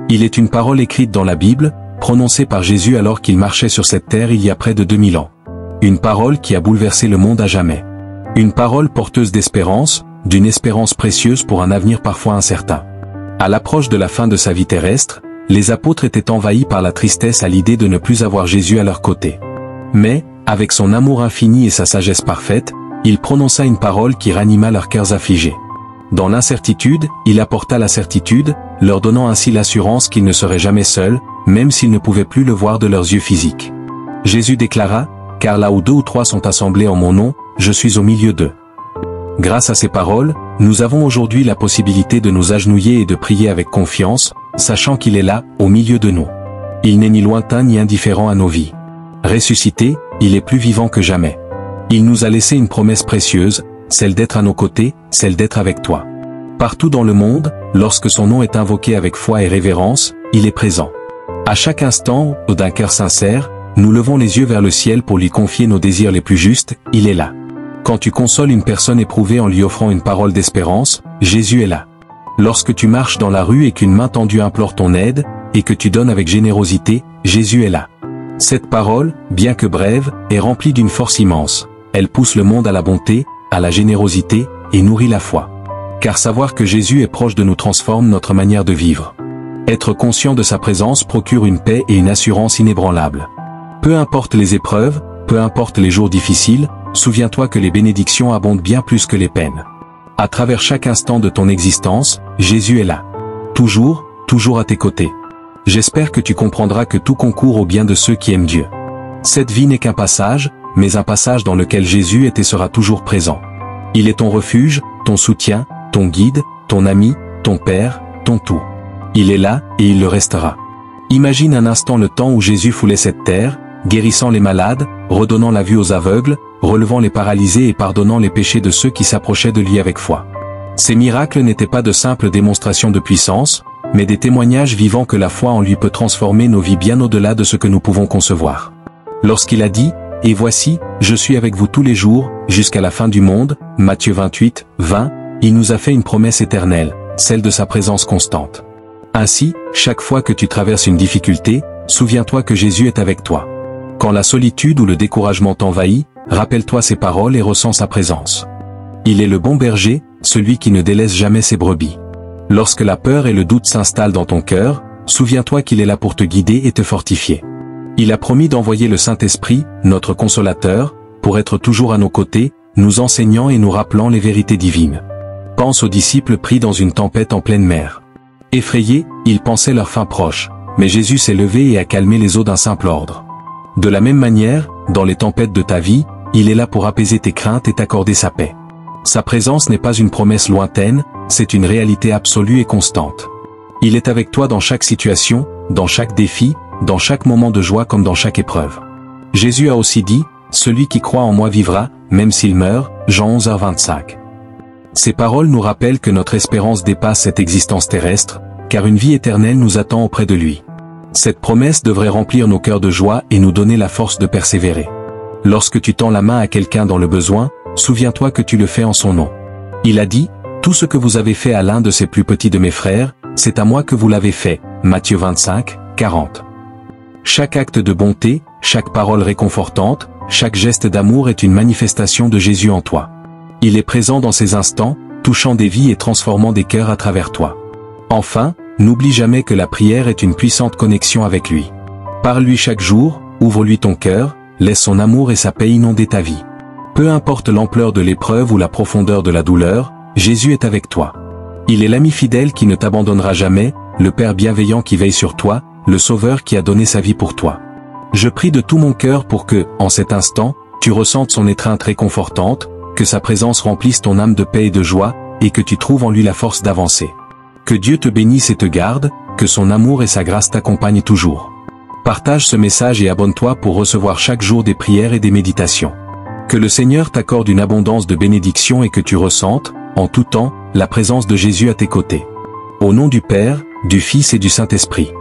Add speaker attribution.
Speaker 1: Il est une parole écrite dans la Bible, prononcée par Jésus alors qu'il marchait sur cette terre il y a près de 2000 ans. Une parole qui a bouleversé le monde à jamais. Une parole porteuse d'espérance, d'une espérance précieuse pour un avenir parfois incertain. À l'approche de la fin de sa vie terrestre, les apôtres étaient envahis par la tristesse à l'idée de ne plus avoir Jésus à leur côté. Mais, avec son amour infini et sa sagesse parfaite, il prononça une parole qui ranima leurs cœurs affligés. Dans l'incertitude, il apporta la certitude, leur donnant ainsi l'assurance qu'ils ne seraient jamais seuls, même s'ils ne pouvaient plus le voir de leurs yeux physiques. Jésus déclara, « Car là où 2 ou 3 sont assemblés en mon nom, je suis au milieu d'eux. » Grâce à ces paroles, nous avons aujourd'hui la possibilité de nous agenouiller et de prier avec confiance, sachant qu'il est là, au milieu de nous. Il n'est ni lointain ni indifférent à nos vies. Ressuscité, il est plus vivant que jamais. Il nous a laissé une promesse précieuse, celle d'être à nos côtés, celle d'être avec toi. Partout dans le monde, lorsque son nom est invoqué avec foi et révérence, il est présent. À chaque instant, d'un cœur sincère, nous levons les yeux vers le ciel pour lui confier nos désirs les plus justes, il est là. Quand tu consoles une personne éprouvée en lui offrant une parole d'espérance, Jésus est là. Lorsque tu marches dans la rue et qu'une main tendue implore ton aide, et que tu donnes avec générosité, Jésus est là. Cette parole, bien que brève, est remplie d'une force immense. Elle pousse le monde à la bonté, à la générosité, et nourrit la foi. Car savoir que Jésus est proche de nous transforme notre manière de vivre. Être conscient de sa présence procure une paix et une assurance inébranlables. Peu importe les épreuves, peu importe les jours difficiles, souviens-toi que les bénédictions abondent bien plus que les peines. À travers chaque instant de ton existence, Jésus est là. Toujours, toujours à tes côtés. J'espère que tu comprendras que tout concourt au bien de ceux qui aiment Dieu. Cette vie n'est qu'un passage, mais un passage dans lequel Jésus est et sera toujours présent. Il est ton refuge, ton soutien, ton guide, ton ami, ton père, ton tout. Il est là, et il le restera. Imagine un instant le temps où Jésus foulait cette terre, guérissant les malades, redonnant la vue aux aveugles, relevant les paralysés et pardonnant les péchés de ceux qui s'approchaient de lui avec foi. Ces miracles n'étaient pas de simples démonstrations de puissance, mais des témoignages vivants que la foi en lui peut transformer nos vies bien au-delà de ce que nous pouvons concevoir. Lorsqu'il a dit, « Et voici, je suis avec vous tous les jours, jusqu'à la fin du monde » Matthieu 28, 20, il nous a fait une promesse éternelle, celle de sa présence constante. Ainsi, chaque fois que tu traverses une difficulté, souviens-toi que Jésus est avec toi. Quand la solitude ou le découragement t'envahit, rappelle-toi ses paroles et ressens sa présence. Il est le bon berger, celui qui ne délaisse jamais ses brebis. Lorsque la peur et le doute s'installent dans ton cœur, souviens-toi qu'il est là pour te guider et te fortifier. Il a promis d'envoyer le Saint-Esprit, notre consolateur, pour être toujours à nos côtés, nous enseignant et nous rappelant les vérités divines. Pense aux disciples pris dans une tempête en pleine mer. Effrayés, ils pensaient leur fin proche, mais Jésus s'est levé et a calmé les eaux d'un simple ordre. De la même manière, dans les tempêtes de ta vie, il est là pour apaiser tes craintes et t'accorder sa paix. Sa présence n'est pas une promesse lointaine, c'est une réalité absolue et constante. Il est avec toi dans chaque situation, dans chaque défi, dans chaque moment de joie comme dans chaque épreuve. Jésus a aussi dit, « Celui qui croit en moi vivra, même s'il meurt » Jean 11h25. Ces paroles nous rappellent que notre espérance dépasse cette existence terrestre, car une vie éternelle nous attend auprès de lui. Cette promesse devrait remplir nos cœurs de joie et nous donner la force de persévérer. Lorsque tu tends la main à quelqu'un dans le besoin, souviens-toi que tu le fais en son nom. Il a dit, « Tout ce que vous avez fait à l'un de ces plus petits de mes frères, c'est à moi que vous l'avez fait. » Matthieu 25, 40. Chaque acte de bonté, chaque parole réconfortante, chaque geste d'amour est une manifestation de Jésus en toi. Il est présent dans ces instants, touchant des vies et transformant des cœurs à travers toi. Enfin, n'oublie jamais que la prière est une puissante connexion avec lui. Parle-lui chaque jour, ouvre-lui ton cœur, laisse son amour et sa paix inonder ta vie. Peu importe l'ampleur de l'épreuve ou la profondeur de la douleur, Jésus est avec toi. Il est l'ami fidèle qui ne t'abandonnera jamais, le Père bienveillant qui veille sur toi, le Sauveur qui a donné sa vie pour toi. Je prie de tout mon cœur pour que, en cet instant, tu ressentes son étreinte réconfortante, que sa présence remplisse ton âme de paix et de joie, et que tu trouves en lui la force d'avancer. Que Dieu te bénisse et te garde, que son amour et sa grâce t'accompagnent toujours. Partage ce message et abonne-toi pour recevoir chaque jour des prières et des méditations. Que le Seigneur t'accorde une abondance de bénédictions et que tu ressentes, en tout temps, la présence de Jésus à tes côtés. Au nom du Père, du Fils et du Saint-Esprit.